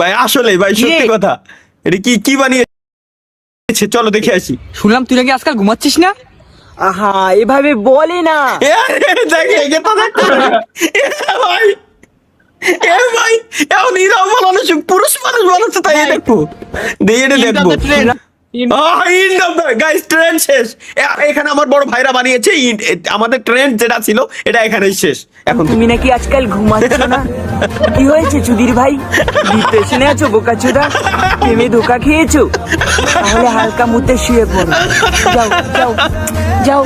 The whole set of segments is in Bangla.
ভাই আসলে ভাই সত্যি কথা, এটা কি কি বানিয়েছে চলো দেখে আসি। শুনলাম তুই নাকি আজকাল ঘুমাচ্ছিস না। আহা এভাবে বলে না। দেখে একে তো দেখো। ভাই ভাই এমন হিরো মানুষ পুরুষ মানুষ বানাচ্ছে তাই দেখো দিয়ে দেখবো। গাইস ট্রেন্ড শেষ। এখানে আমার বড় ভাইরা বানিয়েছে আমাদের ট্রেন্ড যেটা ছিল এটা এখানেই শেষ। এখন তুমি নাকি আজকাল ঘুমাচ্ছ না, কি হয়েছে চুদির ভাই? ডিপ্রেশনে আছো বোকাচোদা? প্রেমে ধোকা খেয়েছো? তাহলে হালকা মুতে শুয়ে পড়ো। যাও যাও যাও।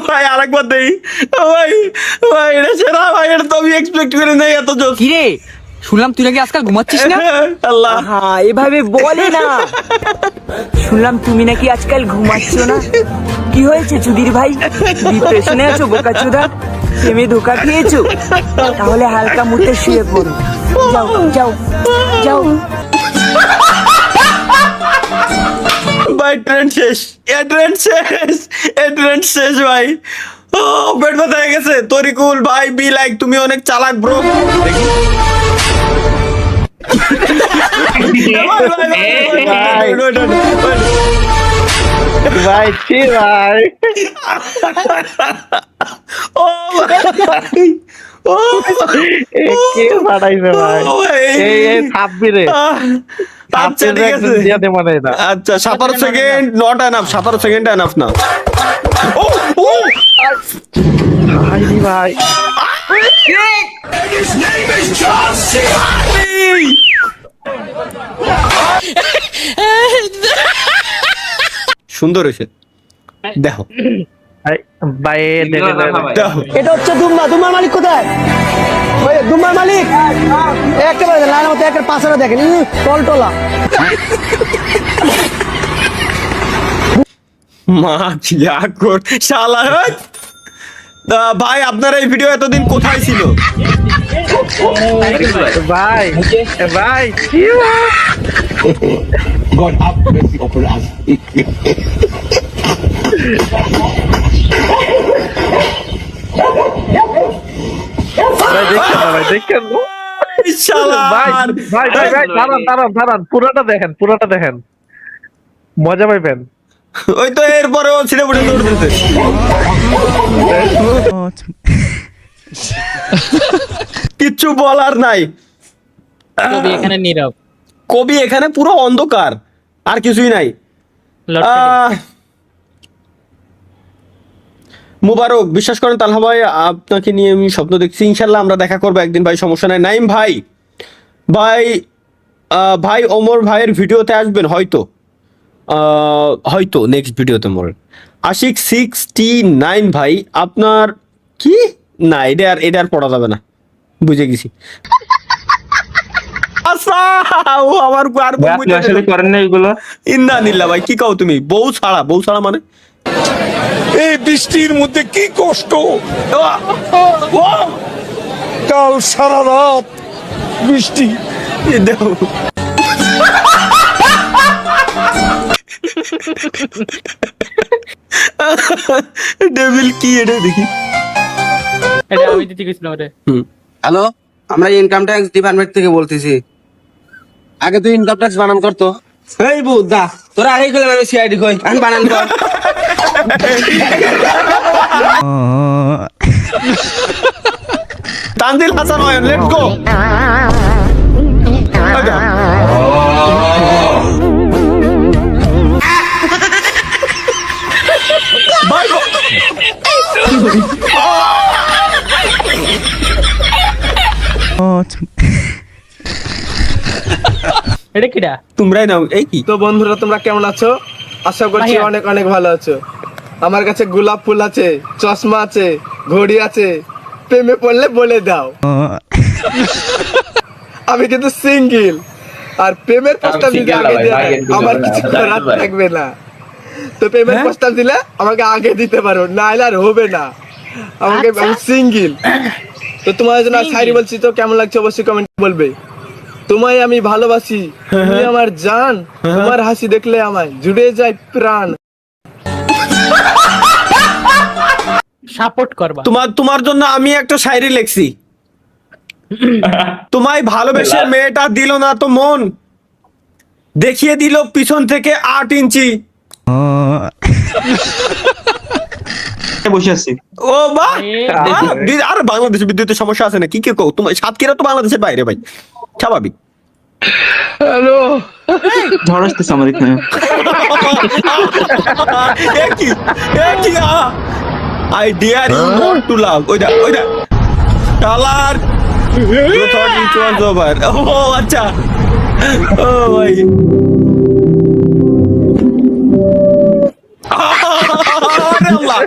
ভাই আরেকবার দেই ভাই। ভাই এটা সেরা ভাই, এটা তো আমি এক্সপেক্ট করি নাই এত জোস। কি রে শুনলাম তুই নাকি আজকাল ঘুমাচ্ছিস না। আল্লাহ আহা এভাবে বলে না। শুনলাম তুমি নাকি আজকাল ঘুমাচ্ছ না, কি হয়েছে চুদির ভাই? ডিপ্রেশনে আছো বোকাচোদা? প্রেমে ধোকা খেয়েছো? তাহলে হালকা মুতে শুয়ে পড়ো। যাও যাও যাও। ভাই ট্রেন্ড শেষ, এ ট্রেন্ড শেষ, এ ট্রেন্ড শেষ ভাই। ও পেট ব্যথা হয়ে গেছে। তরিকুল ভাই বি লাইক, তুমি অনেক চালাক ব্রো। ভাই ছি ভাই, ও ভাই, ও কে বানাইছে ভাই? এই সাব্বিরে আচ্ছা ঠিক আছে, দিয়াতে বানাই না। আচ্ছা 17 second not enough, 17 second enough না। ও ও ভাই ভাই সুন্দর হয়েছে দেখো, ভাই দেখে দেখো এটা হচ্ছে দুম্বা। দুম্বার মালিক কোথায়? ওই দুম্বার মালিক একেবারে লাইন মতো একের পাশে দেখেন টলটোলা। মা কি কর শালা। ভাই আপনার এই ভিডিও এতদিন কোথায় ছিল? ভাই ভাই ছি ভাই। God have mercy upon us. ভাই দেখেন না, ভাই দেখেন না। শালা ভাই ভাই ভাই ভাই দাঁড়ান দাঁড়ান দাঁড়ান, পুরোটা দেখেন, পুরোটা দেখেন, মজা পাইবেন। ওই তো এরপরেও ছিঁড়ে ফুটে দৌড়তেছে। কিচ্ছু বলার নাই, কবি এখানে নীরব। কবি এখানে পুরো অন্ধকার, আর কিছুই নাই। মুবারক বিশ্বাস করেন তালহা ভাই, আপনাকে নিয়ে আমি স্বপ্ন দেখছি। ইনশাল্লাহ আমরা দেখা করবো একদিন ভাই, সমস্যা নাই। নাইম ভাই, ভাই ভাই ওমর ভাইয়ের ভিডিওতে আসবেন হয়তো, হয়তো নেক্সট ভিডিওতে মোর। আশিক 69 ভাই আপনার কি না, এটা আর পড়া যাবে না, বুঝে গেছি। আচ্ছা ও আমার আর আসলে করেন না এগুলো। ইন্না নিল্লা ভাই কি কও তুমি? বউ ছাড়া মানে এই বৃষ্টির মধ্যে কি কষ্ট, কাল সারা রাত বৃষ্টি। দেখো ডেভিল কি এটা দেখি। এটা আমি দিতে গেছিলাম ওরে। হ্যালো, আমরা ইনকাম ট্যাক্স ডিপার্টমেন্ট থেকে বলতেছি। আগে তুই ইনকাম ট্যাক্স বানান করতো। এই বুদা তোরা আগে গেলে আমি সিআইডি কই আমি বানান কর। Tanzil Hasan Ayan, let's go. ভাই এটা কিডা? তোমরাই নাও। এই কি তো বন্ধুরা তোমরা কেমন আছো? আশা করছি ভাইয়া। অনেক অনেক ভালো আছো। আমার কাছে গোলাপ ফুল আছে, চশমা আছে, ঘড়ি আছে, প্রেমে পড়লে বলে দাও। আমি কিন্তু সিঙ্গেল, আর প্রেমের প্রস্তাব দিলে আগে দিয়ে দাও, আমার কিছু করার থাকবে না। তো প্রেমের প্রস্তাব দিলে আমাকে আগে দিতে পারো, না হলে আর হবে না। আমাকে আমি সিঙ্গেল। তো তোমার জন্য শায়রি বলছি, তো কেমন লাগছে অবশ্যই কমেন্ট বলবে। তোমায় আমি ভালোবাসি, তুমি আমার জান, তোমার হাসি দেখলে আমায় জুড়ে যায় প্রাণ। সাপোর্ট করবা। তোমার জন্য আমি একটা শায়রি লিখছি। তোমায় ভালোবেসে মেয়েটা দিল না তো মন, দেখিয়ে দিল পিছন থেকে 8 ইঞ্চি। বসে আছি। ও বাহ, আর বাংলাদেশে বিদ্যুতের সমস্যা আছে না কি কেউ তোমার সাতক্ষীরা তো বাংলাদেশের বাইরে ভাই, স্বাভাবিক। হ্যালো, ঝড় আসতেছে আমার এখানে। I dare you not to love. ওইটা colour you thought it was over. ও আচ্ছা, ও ভাই আরে আল্লাহ।